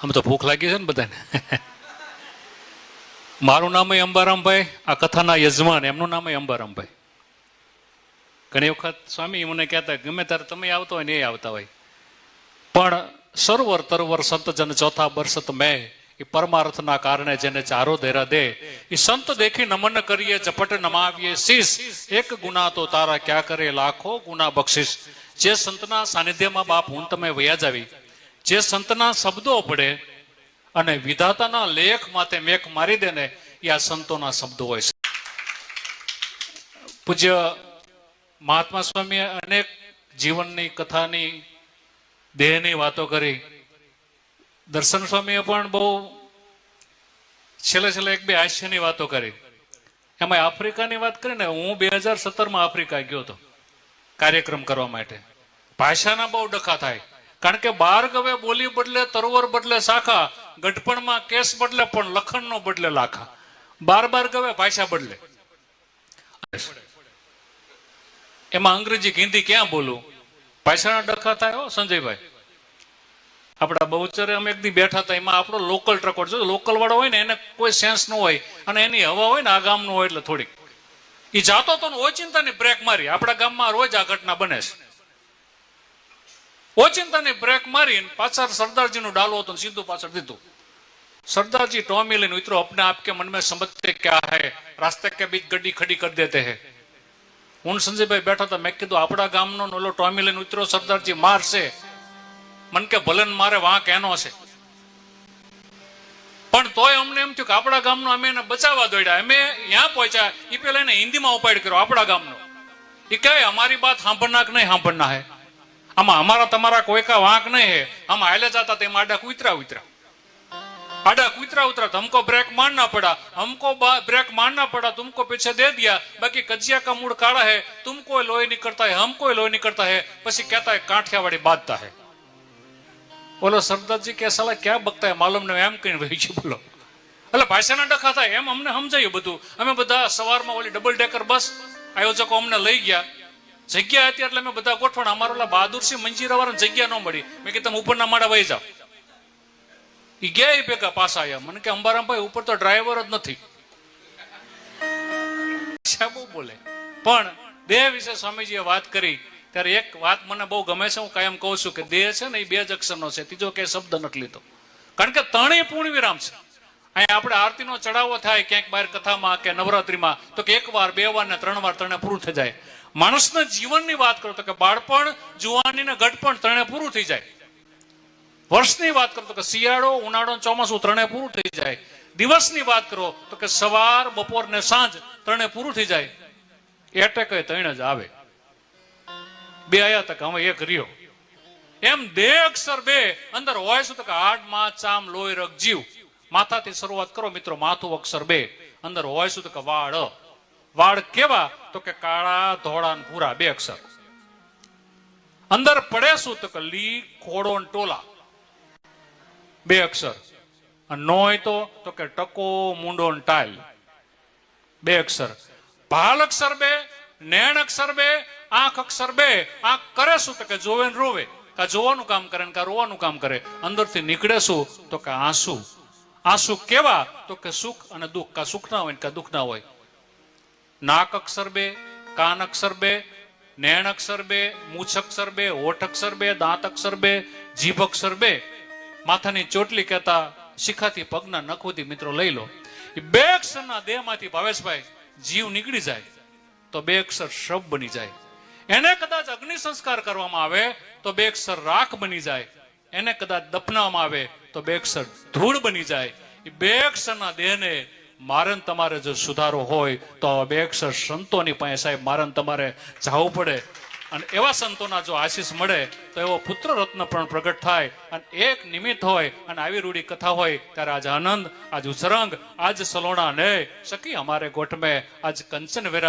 આમ તો ભૂખ લાગી છે ને બધાને. મારું નામ અંબારામભાઈ, આ કથાના યજમાન એમનું નામ અંબારામભાઈ. ઘણી વખત સ્વામી મને કહેતા ગમે ત્યારે તમે આવતા હોય ને એ આવતા હોય, પણ સરોવર તરવર સંતજન ચોથા બરસત મેં એ પરમાર્થના કારણે જેને ચારો ધેરા દે એ સંત દેખી નમન કરીએ ઝપટ નમાવીએ શીશ. એક ગુના તો તારા ક્યાં કરે લાખો ગુના બક્ષિસ. જે સંતના સાનિધ્યમાં બાપ હું તમે વયા જાવી, જે સંતના શબ્દો પડે અને વિધાતાના લેખ માથે મેખ મારી દે ને એ આ સંતોના શબ્દો હોય છે. પૂજ્ય મહાત્મા સ્વામીએ અનેક જીવનની કથાની દેહની વાતો કરી. દર્શન સ્વામીએ પણ બહુ છેલ્લે એક બે હાસ્યની વાતો કરી. એમાં આફ્રિકાની વાત કરીને હું 2017માં આફ્રિકા ગયો હતો કાર્યક્રમ કરવા માટે. ભાષાના બહુ ડખા થાય, કારણ કે બાર ગવે બોલી બદલે તરવર બદલે શાખા, ગઢપણમાં કેસ બદલે પણ લખણ નો બદલે લાખા. બાર ગવે ભાષા બદલે. એમાં અંગ્રેજી હિન્દી ક્યાં બોલું, ભાષાના ડખા થાય. હો સંજયભાઈ, આપડા બહુચરે અમે એક દી બેઠા હતા, એમાં આપણો લોકલ ટ્રકો જો લોકલ વાળો હોય ને એને કોઈ સેન્સ ન હોય અને એની હવા હોય ને આ ગામનું હોય એટલે થોડીક એ જાતો તો ઓચિંતાની બ્રેક મારી. આપણા ગામમાં રોજ આ ઘટના બને છે. ઓચિંતાની બ્રેક મારીને પાછળ સરદારજીનું ડાલો હતું, સીધું પાછળ દીધું. સરદારજી ટોમી લઈને ઉતરો, अपने आप के मन में समझते क्या है, रास्ते के बीच गड्डी खड़ी कर देते हैं. હું સંજયભાઈ બેઠા હતા, મેં કીધું આપણા ગામનો ઓલો ટોમી લઈને ઉતરો સરદારજી મારશે. મન કે ભલે મારે વાંક એનો છે, પણ તોય અમને એમ થયું કે આપણા ગામનો અમે એને બચાવવા દોડ્યા. અમે ત્યાં પહોંચ્યા એ પેલા એને હિન્દીમાં ઉપાડ કર્યો આપણા ગામનો. એ કહે અમારી બાત સાંભળના કે નહીં સાંભળના હે, આમાં અમારા તમારા કોઈ કા વાંક નહીં હે. આમાં હાલે જતા તેમાં આડા કૂતરા उतरा तो हमको ब्रेक मारना पड़ा, हमको ब्रेक मारना पड़ा, तुमको पीछे दे दिया. बाकी कजिया का मूड काढ़ा है, तुमको लोही नहीं करता है, हमको लोही नहीं करता है. પછી કહેતા है કાઠિયાવાડી બાંધતા है. બોલો સરદારજી કે સાલા ક્યાં બકતા है માલુમ ને એમ કહીને વહી ગયો. બોલો એટલે ભાષાના ડખા થાય એમ અમને સમજાયું બધું. અમે બધા સવારમાં ઓલી ડબલ ડેકર બસ આયોજકો અમને લઈ ગયા. જગ્યા હતી એટલે અમે બધા ગોઠવણ. અમારો ઓલા બહાદુરસિંહ મંજીરા વાળાને જગ્યા ન મળી. મેં કીધું તમે ઉપરના માળા વહી જાઓ. એ ગયા એ ભેગા પાછા આવ્યા. મને કે અંબારામભાઈ ઉપર તો ડ્રાઈવર જ નથી. બહુ બોલે. પણ દેહ વિશે સ્વામીજીએ વાત કરી ત્યારે એક વાત મને બહુ ગમે છે. હું કાયમ કહું છું કે દેહ છે ને એ 2 જ અક્ષરનો છે, ત્રીજો કે શબ્દ નથી લીધો. કારણ કે ત્રણેય પૂર્ણ વિરામ છે. અહીંયા આપણે આરતીનો ચડાવો થાય ક્યાંક બહાર કથામાં કે નવરાત્રીમાં તો કે 1 વાર 2 વાર ને 3 વાર ત્રણે પૂરું થઈ જાય. માણસના જીવનની વાત કરો તો કે બાળપણ, જુવાની ને ગઢપણ ત્રણે પૂરું થઈ જાય. વર્ષની વાત કરો તો કે શિયાળો, ઉનાળો, ચોમાસું ત્રણે પૂરું થઈ જાય. દિવસની વાત કરો તો કે સવાર, બપોર ને સાંજ ત્રણે પૂરું થઈ જાય. એટેક 3 જ આવે. 2 આયા તક હવે 1 રહ્યો. એમ 2 અક્ષર 2 અંદર હોય શું તો કે હાડ, માં, ચામ, લોહી, રગ, જીવ. માથાથી શરૂઆત કરો મિત્રો. માથું અક્ષર 2 અંદર હોય શું તો કે વાળ. વાળ કેવા તો કે કાળા, ધોળા ને ભૂરા 2 અક્ષર. અંદર પડે શું તો કે લી, ખોડો ને ટોલા 2 અક્ષર. નો હોય તો કે ટકો, મૂંડો ને ટાલ 2 અક્ષર. ભાલ અક્ષર 2, નેણ અક્ષર 2, આંખ અક્ષર 2. આંખ કરે શું તો કે જોવે ને રોવે. કા જોવાનું કામ કરે ને કા રોવાનું કામ કરે. અંદરથી નીકળે શું તો કે આંસુ. આંસુ કેવા તો કે સુખ અને દુઃખ. કા સુખ ના હોય ને કા દુઃખ ના હોય. નાક અક્ષર 2, કાન અક્ષર 2, નેણ અક્ષર 2, મૂછ અક્ષર 2, હોઠ અક્ષર 2, દાંત અક્ષર 2, જીભ અક્ષર 2. માથાની ચોટલી કહેતા શિખાથી પગના નખ સુધી મિત્રો લઈ લો. એ 2 અક્ષરના દેહમાંથી ભાવેશભાઈ જીવ નીકળી જાય તો 2 અક્ષર શબ બની જાય. એને કદાચ અગ્નિ સંસ્કાર કરવામાં આવે તો 2 અક્ષર રાખ બની જાય. એને કદાચ દફનાવવામાં આવે તો 2 અક્ષર ધૂળ બની જાય. એ 2 અક્ષરના દેહને મારે તમારે જો સુધારો હોય તો 2 અક્ષર સંતોની પાસે સાહેબ મારે તમારે જવું પડે. અને એવા સંતોના જો આશીષ મળે તો એવો પુત્ર રત્ન પણ પ્રગટ થાય. અને એક નિમિત્ત હોય અને આવી રૂડી કથા હોય ત્યારે આજ આનંદ, આજ ઉસરંગ, આજ સલોણા ને સખી हमारे गोठ में आज कंचन वेरा